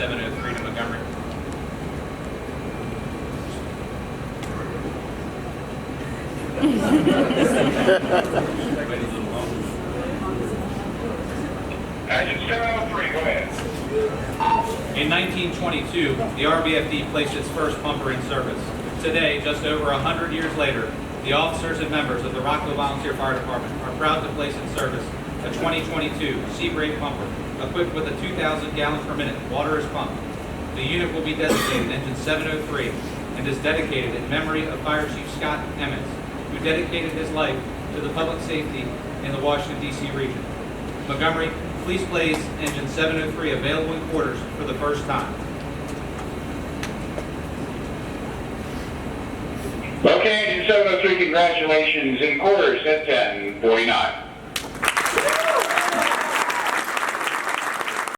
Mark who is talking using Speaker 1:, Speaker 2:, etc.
Speaker 1: 703 to Montgomery. Wait a little longer.
Speaker 2: Engine 703, go ahead.
Speaker 1: In 1922, the RBFD placed its first pumper in service. Today, just over 100 years later, the officers and members of the Rockville Volunteer Fire Department are proud to place in service a 2022 Seabrave pumper equipped with a 2,000 gallon per minute water pump. The unit will be designated Engine 703 and is dedicated in memory of Fire Chief Scott Emmons, who dedicated his life to the public safety in the Washington, D.C. region. Montgomery, please place Engine 703 available in quarters for the first time.
Speaker 2: Okay, Engine 703, congratulations in quarters at 10:49.